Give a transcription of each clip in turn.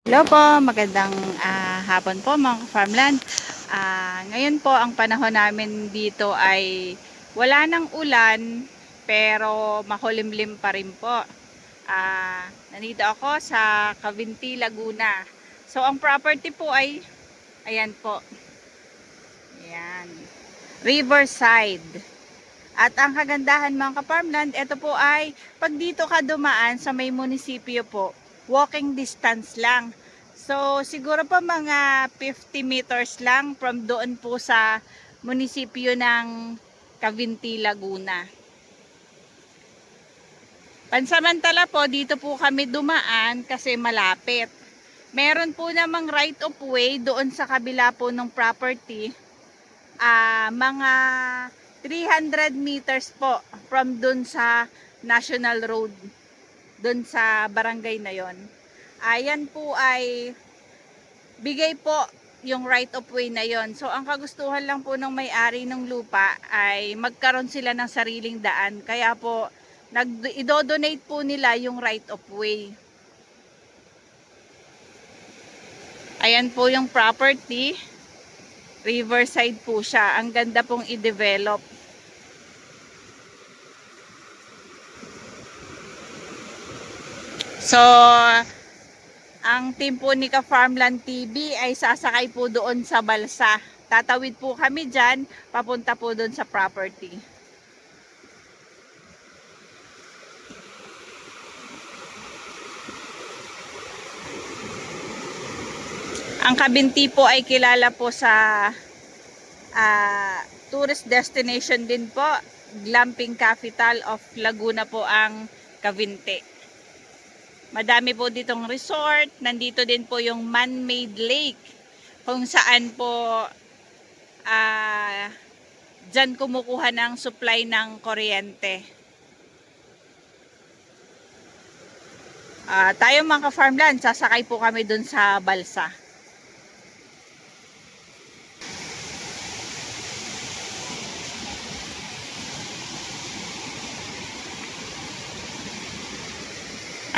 Hello po, magandang hapon po mga farmland. Ngayon po ang panahon namin dito ay wala ng ulan pero makulimlim pa rin po. Nandito ako sa Cavinti, Laguna. So ang property po ay ayan po. Ayan. Riverside. At ang kagandahan mga ka-farmland, ito po ay pag dito ka dumaan sa may munisipyo po, walking distance lang. So siguro po mga 50 meters lang from doon po sa munisipyo ng Cavinti, Laguna. Pansamantala po, dito po kami dumaan kasi malapit. Meron po namang right of way doon sa kabila po ng property. Mga 300 meters po from dun sa National Road, dun sa barangay na yon. Ayan po ay bigay po yung right of way na yon. So ang kagustuhan lang po ng may-ari ng lupa ay magkaroon sila ng sariling daan. Kaya po idodonate po nila yung right of way. Ayan po yung property. Riverside po siya. Ang ganda pong i-develop. So, ang team po ni Ka Farmland TV ay sasakay po doon sa balsa. Tatawid po kami dyan, papunta po doon sa property. Ang Cavinti po ay kilala po sa tourist destination din po. Glamping capital of Laguna po ang Cavinti. Madami po ditong resort. Nandito din po yung man-made lake kung saan po dyan kumukuha ng supply ng kuryente. Tayo mga ka-farmland, sasakay po kami dun sa balsa.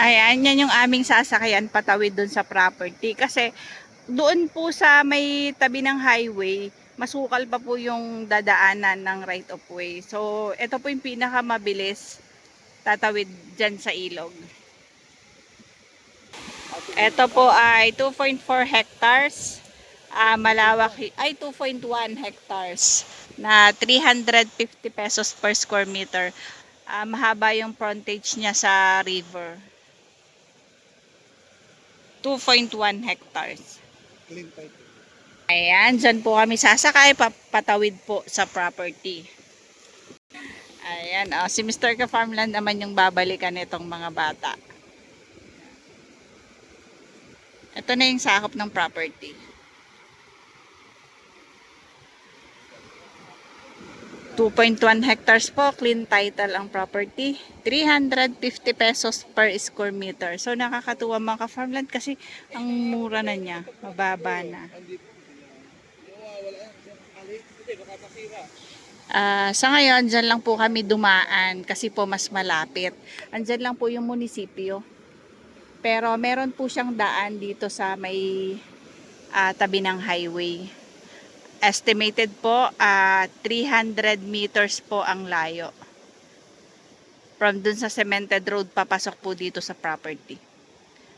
Ayan, yan yung aming sasakyan patawid dun sa property. Kasi doon po sa may tabi ng highway, masukal pa po yung dadaanan ng right of way. So, ito po yung pinakamabilis tatawid dyan sa ilog. Ito po ay 2.4 hectares. Malawak ay 2.1 hectares na 350 pesos per square meter. Mahaba yung frontage niya sa river. 2.1 hectares. Ayan, dyan po kami sasakay, patawid po sa property. Ayan, si Mr. Ka Farmland naman yung babalikan nitong mga bata. Ito na yung sakop ng property. 2.1 hectares po, clean title ang property. 350 pesos per square meter. So nakakatuwa mga ka-farmland kasi ang mura na niya, mababa na. Sa ngayon, dyan lang po kami dumaan kasi po mas malapit. Andyan lang po yung munisipyo. Pero meron po siyang daan dito sa may tabi ng highway. Estimated po 300 meters po ang layo. From dun sa cemented road papasok po dito sa property.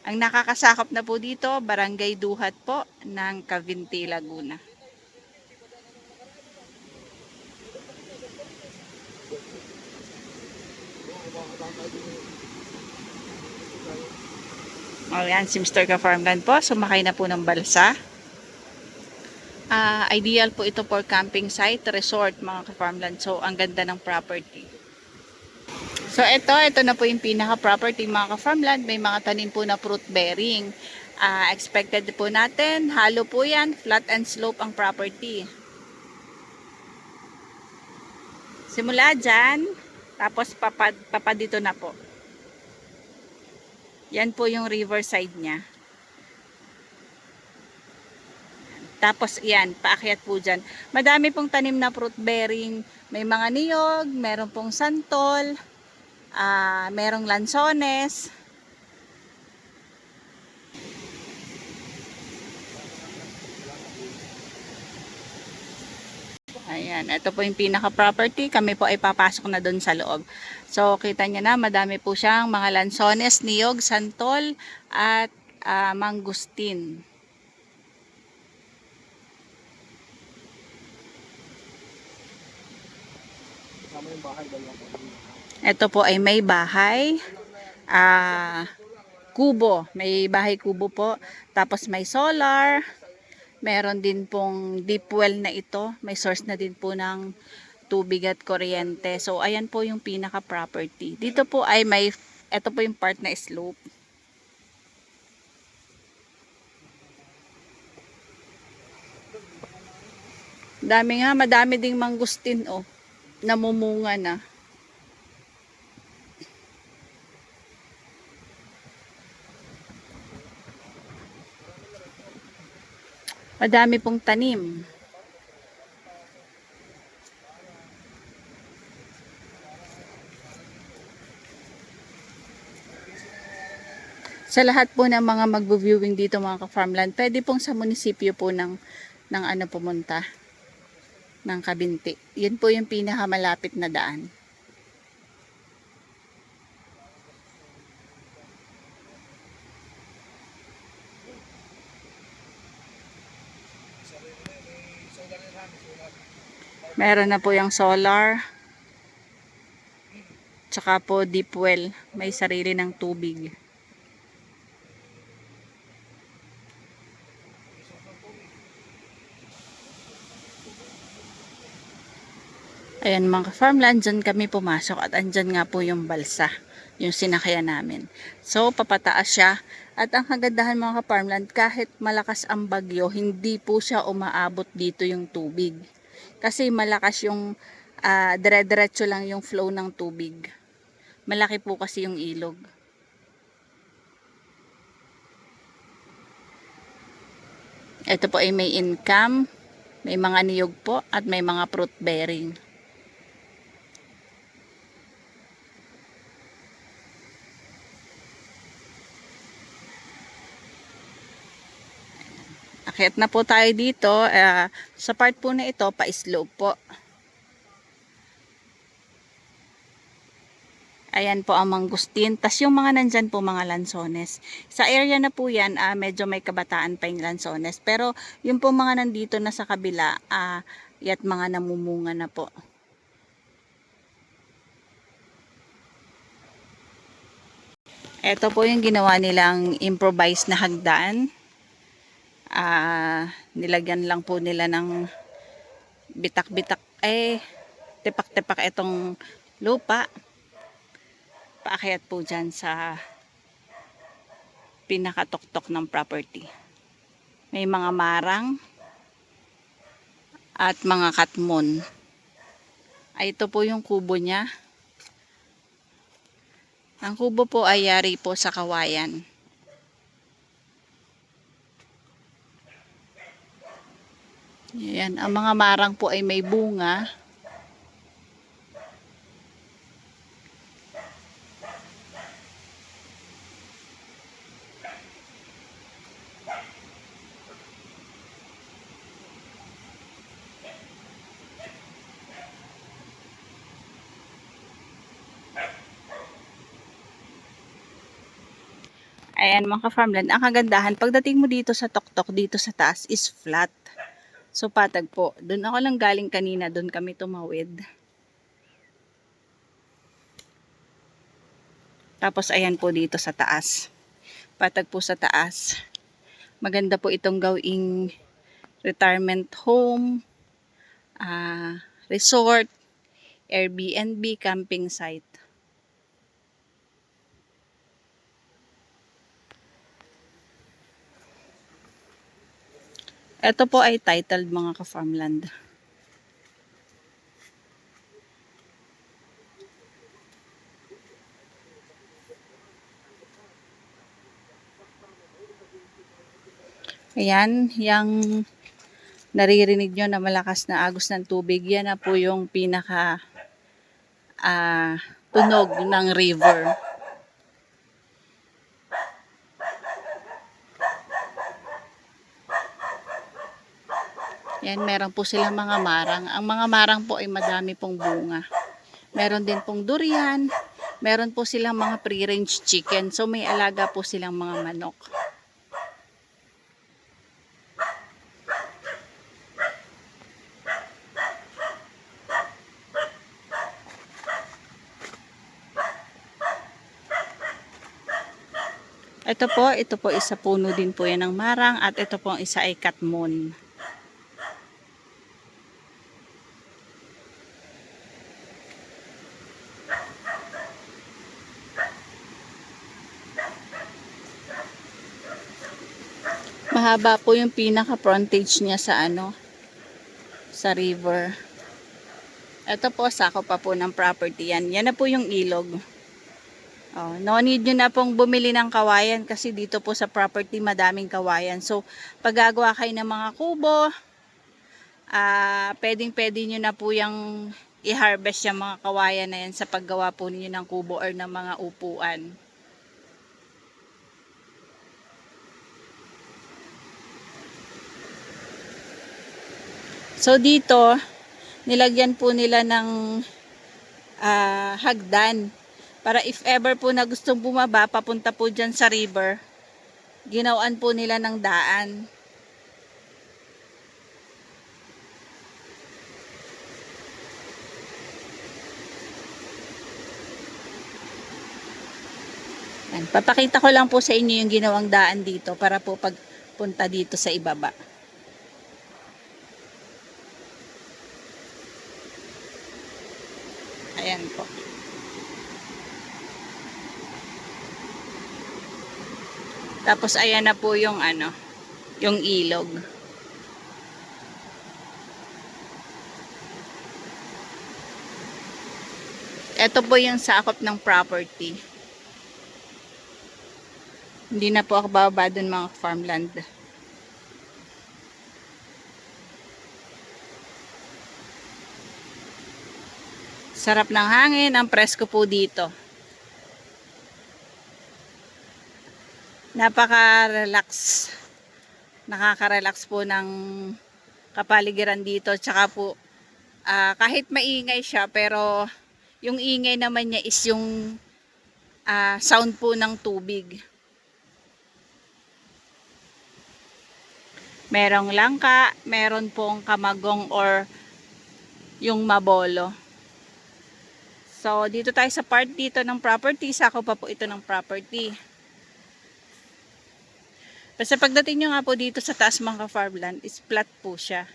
Ang nakakasakop na po dito, Barangay Duhat po ng Cavinti, Laguna. Ayan, si Mr. Ka Farmland po, sumakay na po ng balsa. Ideal po ito for camping site, resort mga ka-farmland. So, ang ganda ng property. So, ito na po yung pinaka-property mga ka-farmland. May mga tanim po na fruit bearing. Expected po natin, halo po yan, flat and slope ang property. Simula dyan, tapos papa dito na po. Yan po yung riverside niya. Tapos yan, paakyat po dyan. Madami pong tanim na fruit bearing. May mga niyog, meron pong santol, merong lansones. Ayan, ito po yung pinaka-property. Kami po ay papasok na doon sa loob. So, kita nyo na, madami po siyang mga lansones, niyog, santol, at mangustin. Ito po ay may bahay. Kubo. May bahay kubo po. Tapos may solar. Meron din pong deep well na ito. May source na din po ng tubig at kuryente. So, ayan po yung pinaka-property. Dito po ay ito po yung part na slope. Madami ding mangustin, oh. Namumunga na. Madami pong tanim. Sa lahat po ng mga magbo-viewing dito mga ka-farmland, pwede pong sa munisipyo po ng ano pumunta, ng Kabinti. Yun po yung pinakamalapit na daan. Meron na po yung solar. Tsaka po deep well. May sarili ng tubig. Ayan mga farmland, dyan kami pumasok at andyan nga po yung balsa, yung sinakyan namin. So, papataas siya. At ang kagandahan mga farmland, kahit malakas ang bagyo, hindi po siya umaabot dito yung tubig. Kasi malakas yung, dire-diretso lang yung flow ng tubig. Malaki po kasi yung ilog. Ito po ay may income, may mga niyog po, at may mga fruit bearing. Akyat na po tayo dito. Sa part po na ito, pa-slope po. Ayan po ang mangustin. Tas yung mga nandyan po mga lansones. Sa area na po yan, medyo may kabataan pa yung lansones. Pero yung po mga nandito na sa kabila, yat mga namumunga na po. Ito po yung ginawa nilang improvised na hagdan. Nilagyan lang po nila ng bitak-bitak, tipak-tipak itong lupa. Paakyat po dyan sa pinakatuktok ng property. May mga marang at mga katmon. Ito po yung kubo niya. Ang kubo po ay yari po sa kawayan. Yan, ang mga marang po ay may bunga. Ayan mga ka-farmland, ang kagandahan, pagdating mo dito sa tuktok, dito sa taas is flat. So patag po. Doon ako lang galing kanina, doon kami tumawid. Tapos ayan po dito sa taas. Patag po sa taas. Maganda po itong gawing retirement home, resort, Airbnb, camping site. Ito po ay titled mga ka-farmland. Ayan, yung naririnig nyo na malakas na agos ng tubig, yan na po yung pinaka tunog ng river. Yan, meron po silang mga marang. Ang mga marang po ay madami pong bunga. Meron din pong durian. Meron po silang mga free-range chicken. So may alaga po silang mga manok. Ito po isa puno din po yan ng marang at ito po isa ay katmon. Mahaba po yung pinaka frontage niya sa sa river. Ito po sako pa po ng property yan. Yan na po yung ilog. Oh, no need nyo na pong bumili ng kawayan kasi dito po sa property madaming kawayan. So, pag gagawa kayo ng mga kubo, pwedeng-pwede nyo na po yung i-harvest yung mga kawayan na yan sa paggawa po ninyo ng kubo or ng mga upuan. So, dito, nilagyan po nila ng hagdan. Para if ever po na gustong bumaba, papunta po dyan sa river, ginawan po nila ng daan. Yan. Papakita ko lang po sa inyo yung ginawang daan dito para po pagpunta dito sa ibaba. Ayan po. Tapos ayan na po yung yung ilog. Ito po yung sakop ng property. Hindi na po ako bababa dun mga farmland. Sarap ng hangin, ang presko po dito. Napaka-relax. Nakaka-relax po ng kapaligiran dito. Tsaka po, kahit maingay siya, pero yung ingay naman niya is yung sound po ng tubig. Merong langka, meron pong kamagong or yung mabolo. So, dito tayo sa part dito ng property. Sako pa po ito ng property. Basta pagdating nyo nga po dito sa taas mga farmland, is flat po siya.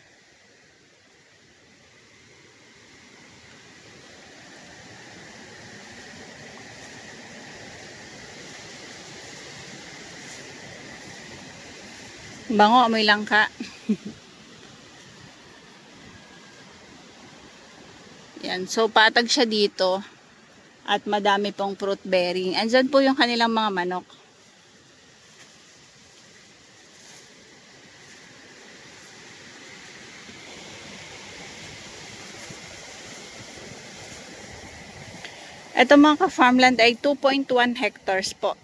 Bango, amoy langka. Yan, so patag siya dito. At madami pong fruit bearing. Andyan po yung kanilang mga manok. Ito mga ka-farmland ay 2.1 hectares po.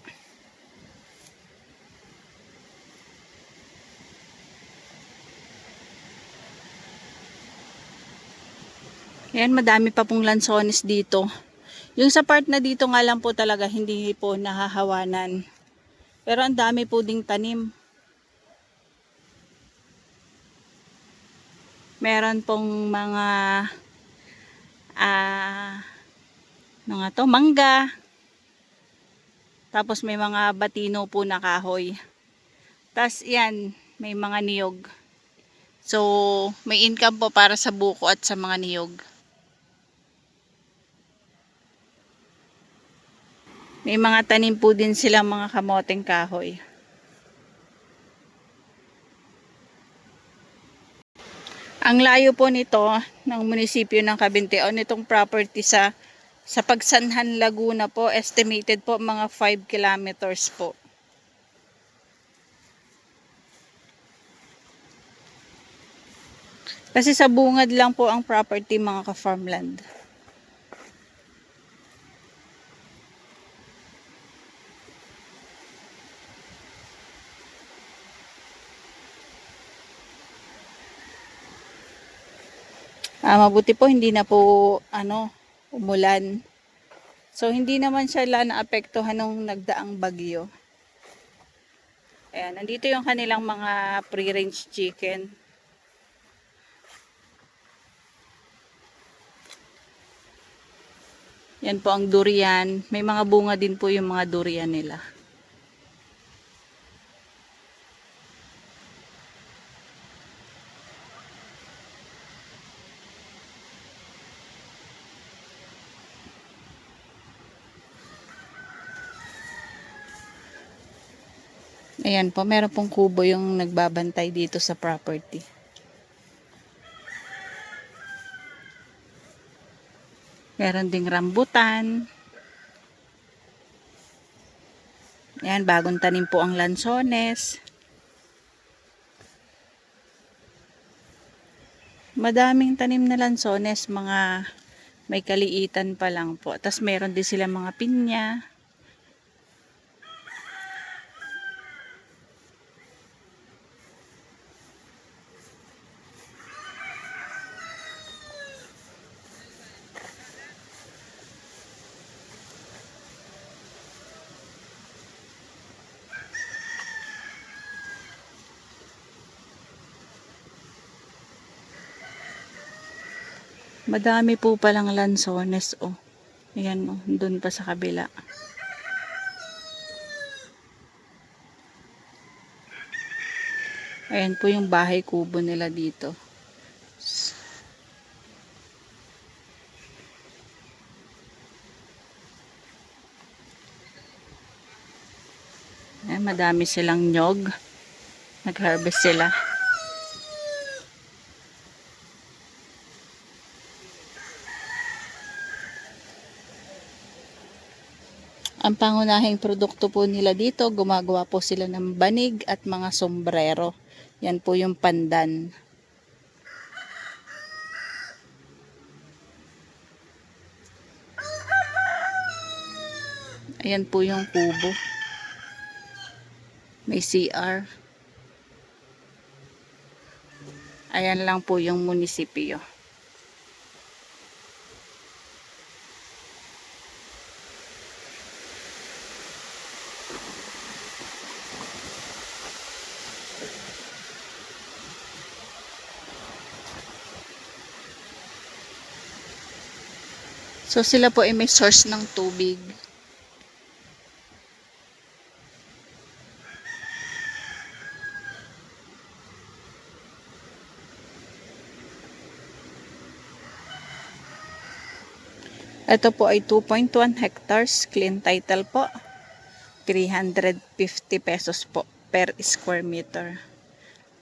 Yan, madami pa pong lansones dito. Yung sa part na dito nga lang po talaga hindi po nahahawanan. Pero ang dami po ding tanim. Meron pong mga mangga. Tapos may mga batino po na kahoy. Tapos yan, may mga niyog. So, may income po para sa buko at sa mga niyog. May mga tanim po din silang mga kamoteng kahoy. Ang layo po nito ng munisipyo ng Cabinteon, nitong property sa Pagsanhan, Laguna po, estimated po mga 5 kilometers po. Kasi sa bungad lang po ang property mga ka-farmland. Mabuti po hindi na po umulan. So hindi naman siya naapektuhan nung nagdaang bagyo. Ayan, nandito yung kanilang mga free-range chicken. Yan po ang durian. May mga bunga din po yung mga durian nila. Ayan po, meron pong kubo yung nagbabantay dito sa property. Meron ding rambutan. Ayan, bagong tanim po ang lansones. Madaming tanim na lansones, mga may kaliitan pa lang po. Tapos meron din sila mga pinya. Madami po palang lansones, oh. Ayan, oh, doon pa sa kabila. Ayan po yung bahay kubo nila dito. Ayan, madami silang nyog. Nag-harvest sila. Ang pangunahing produkto po nila dito, gumagawa po sila ng banig at mga sombrero. Yan po yung pandan. Ayan po yung kubo. May CR. Ayan lang po yung munisipyo. So sila po ay may source ng tubig. Ito po ay 2.1 hectares, clean title po. 350 pesos po per square meter.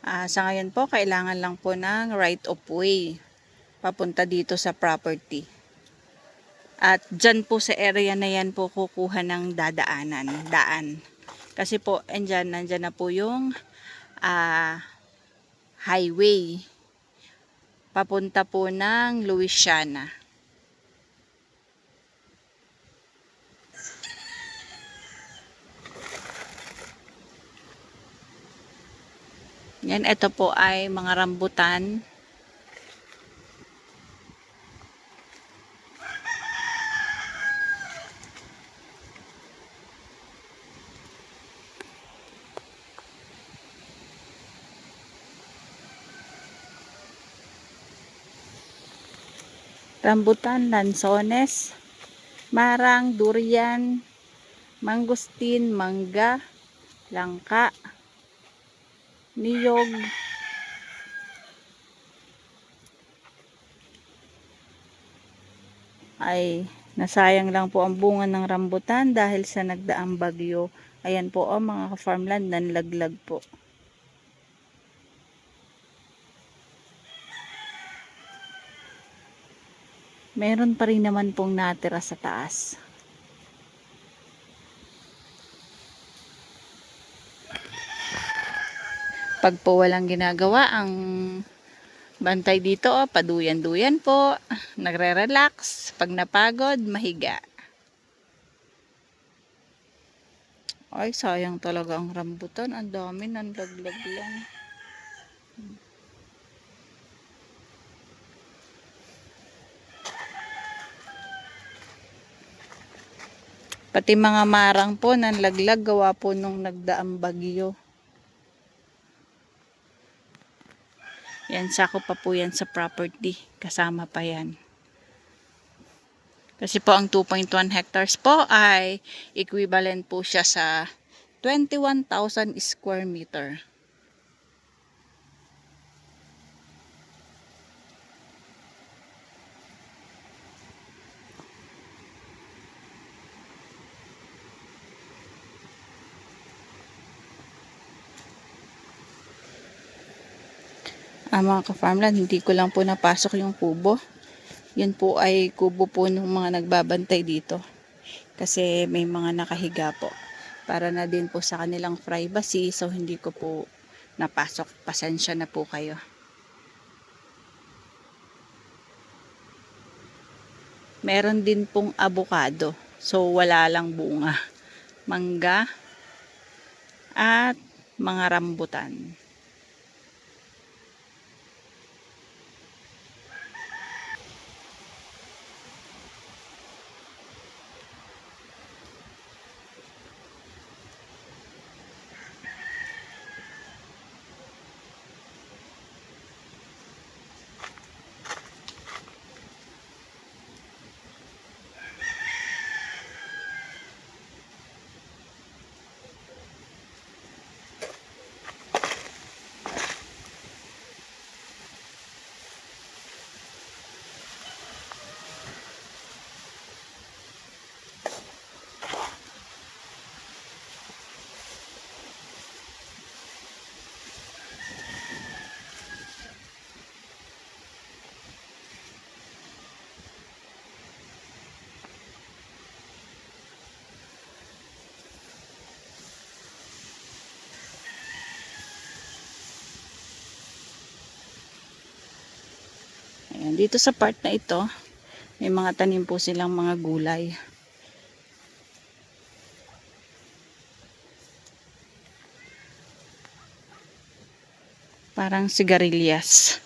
Sa ngayon po, kailangan lang po ng right of way papunta dito sa property. At dyan po sa area na yan po kukuha ng daan. Kasi po, nandyan na po yung highway papunta po ng Louisiana. Yan, ito po ay mga rambutan. Rambutan, lansones, marang, durian, mangustin, mangga, langka, niyog, ay nasayang lang po ang bunga ng rambutan dahil sa nagdaang bagyo. Ayan po mga ka-farmland, nanlaglag po. Meron pa rin naman pong natira sa taas. Pag po walang ginagawa, ang bantay dito, paduyan-duyan po, nagre-relax, pag napagod, mahiga. Ay, sayang talaga ang rambutan, ang dami, nanlaglag lang. Pati mga marang po nanlaglag gawa po nung nagdaang bagyo. Yan, sako pa po yan sa property. Kasama pa yan. Kasi po ang 2.1 hectares po ay equivalent po siya sa 21,000 square meter. Mga ka-farmland, hindi ko lang po napasok yung kubo. Yun po ay kubo po ng mga nagbabantay dito. Kasi may mga nakahiga po. Para na din po sa kanilang privacy. So hindi ko po napasok. Pasensya na po kayo. Meron din pong avocado. So wala lang bunga. Mangga at mga rambutan. Ayan, dito sa part na ito, may mga tanim po silang mga gulay. Parang sigarilyas.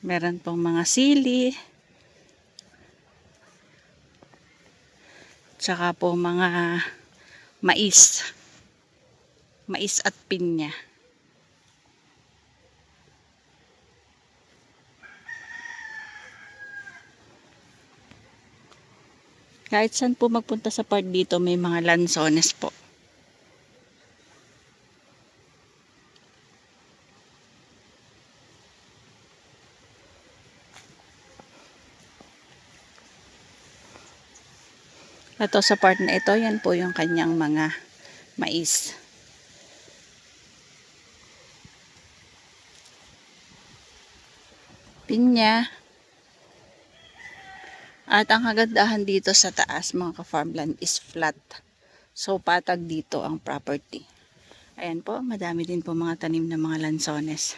Meron pong mga sili. Tsaka po mga mais. Mais at pinya. Kahit saan po magpunta sa part dito, may mga lansones po. Ito sa part na ito, yan po yung kanyang mga mais. Pinya. At ang kagandahan dito sa taas mga ka-farmland is flat. So patag dito ang property. Ayan po, madami din po mga tanim na mga lansones.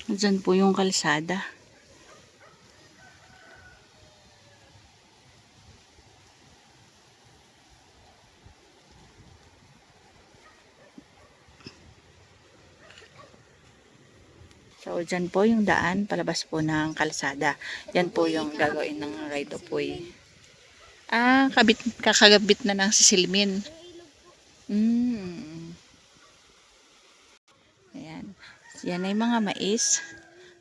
Diyan po yung kalsada. So, dyan po yung daan, palabas po ng kalsada. Yan po yung gagawin ng right of way. Kakagabit na ng sisilmin. Ayan. Yan ay mga mais,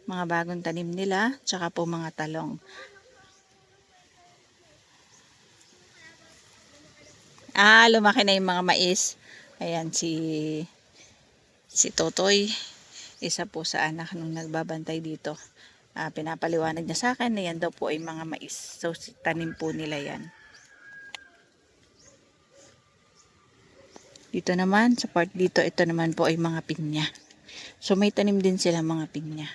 mga bagong tanim nila, tsaka po mga talong. Lumaki na yung mga mais. Ayan, si Totoy. Isa po sa anak nung nagbabantay dito. Pinapaliwanag niya sa akin na yan daw po ay mga mais. So, tanim po nila yan. Dito naman, sa part dito, ito naman po ay mga pinya. So may tanim din sila mga pinya.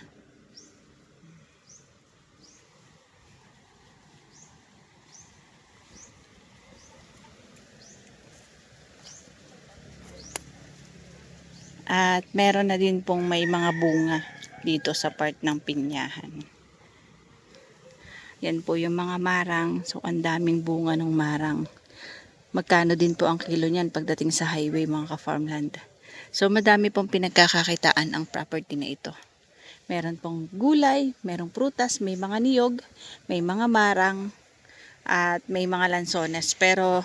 At meron na din pong may mga bunga dito sa part ng pinyahan. Yan po yung mga marang. So ang daming bunga ng marang. Magkano din po ang kilo niyan pagdating sa highway mga ka-farmland. So madami pong pinagkakakitaan ang property na ito. Meron pong gulay, merong prutas, may mga niyog, may mga marang, at may mga lansones. Pero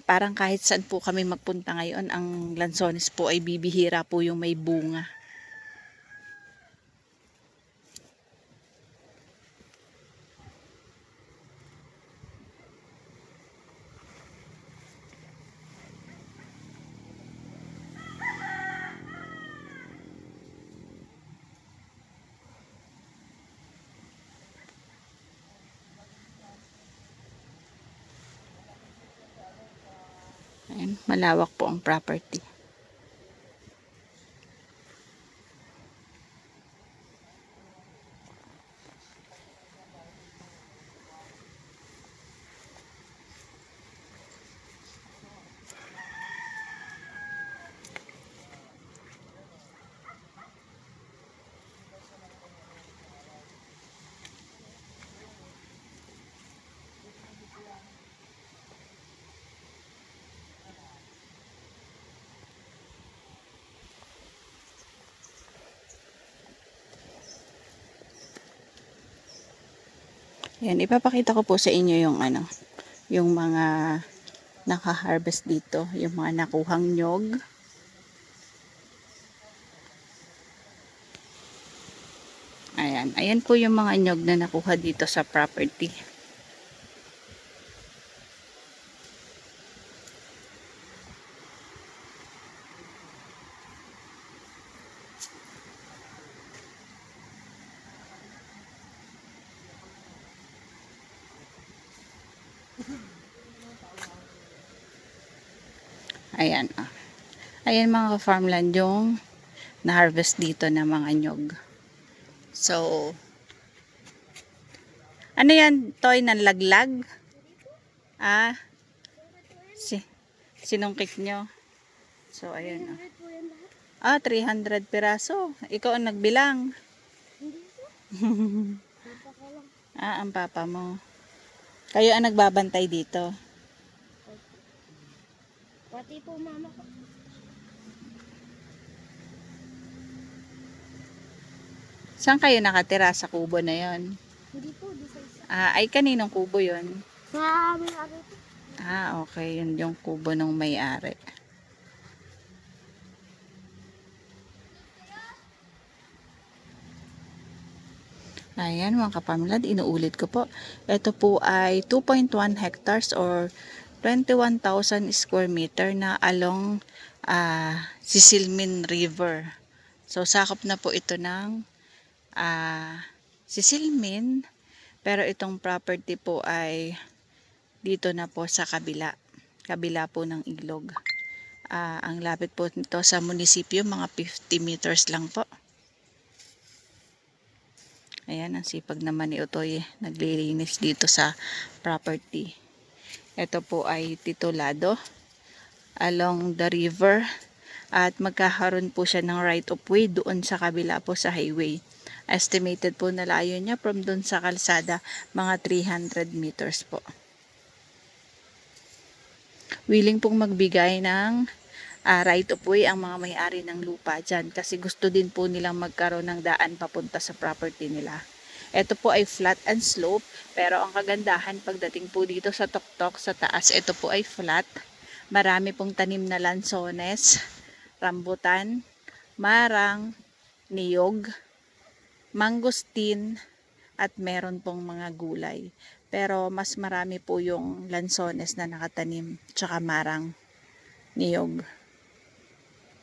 parang kahit saan po kami magpunta ngayon, ang lansones po ay bibihira po yung may bunga. Ayan, malawak po ang property. Ayan, ipapakita ko po sa inyo yung yung mga naka-harvest dito, yung mga nakuhang nyog. Ayan, ayan po yung mga nyog na nakuha dito sa property. Ayan, ayan mga ka-farmland yung na-harvest dito na mga nyog. So, ano yan, Toy, ng laglag? Sinungkit nyo. So, ayan. 300 piraso. Ikaw ang nagbilang. Ang papa mo. Kayo ang nagbabantay dito. Pati po mama ko. Saan kayo nakatira sa kubo na yon? Hindi po, di sa isa. Ay kaninong kubo yon? Sa amin ari po. Okay. Yun yung kubo ng may-ari. Ayan mga kapamilad, inuulit ko po. Ito po ay 2.1 hectares or 21,000 square meter na along Sisilmin River. So sakop na po ito ng Sisilmin, pero itong property po ay dito na po sa kabila po ng ilog. Ang lapit po nito sa munisipyo, mga 50 meters lang po. Ayan, ang sipag naman ni Utoy, naglilinis dito sa property. Ito po ay titulado along the river at magkakaroon po siya ng right of way doon sa kabila po sa highway. Estimated po na layo niya from doon sa kalsada, mga 300 meters po. Willing pong magbigay ng right of way ang mga may-ari ng lupa dyan kasi gusto din po nilang magkaroon ng daan papunta sa property nila. Ito po ay flat and slope, pero ang kagandahan pagdating po dito sa tuktok sa taas, ito po ay flat. Marami pong tanim na lansones, rambutan, marang, niyog, mangustin, at meron pong mga gulay. Pero mas marami po yung lansones na nakatanim, tsaka marang, niyog.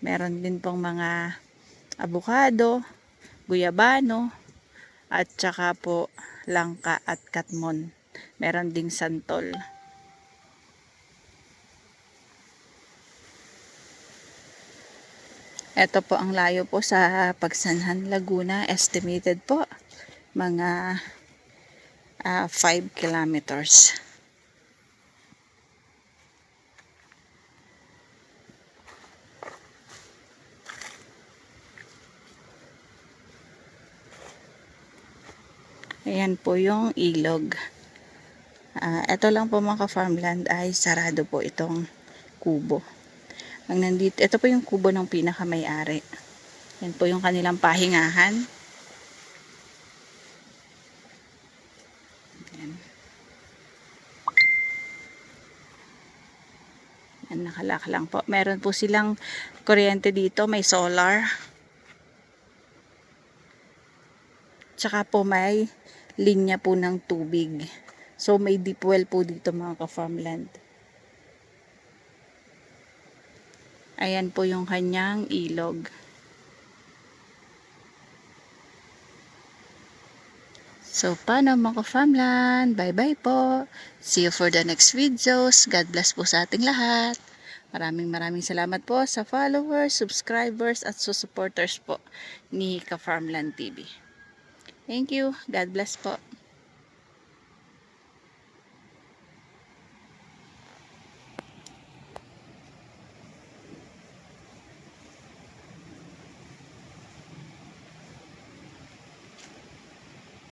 Meron din pong mga abukado, guyabano, at saka po langka at katmon. Meron ding santol. Ito po ang layo po sa Pagsanhan, Laguna. Estimated po mga 5 kilometers. Ayan po yung ilog. Ito lang po mga ka-farmland ay sarado po itong kubo. Ang nandito, ito po yung kubo ng pinakamayari. Yan po yung kanilang pahingahan. Yan. Yan, nakalak lang po. Meron po silang kuryente dito, may solar. Tsaka po may linya po ng tubig. So may deep well po dito mga ka-farmland. Ayan po yung kanyang ilog. So paano mga ka-farmland? Bye-bye po. See you for the next videos. God bless po sa ating lahat. Maraming salamat po sa followers, subscribers at supporters po ni Ka-Farmland TV. Thank you. God bless po.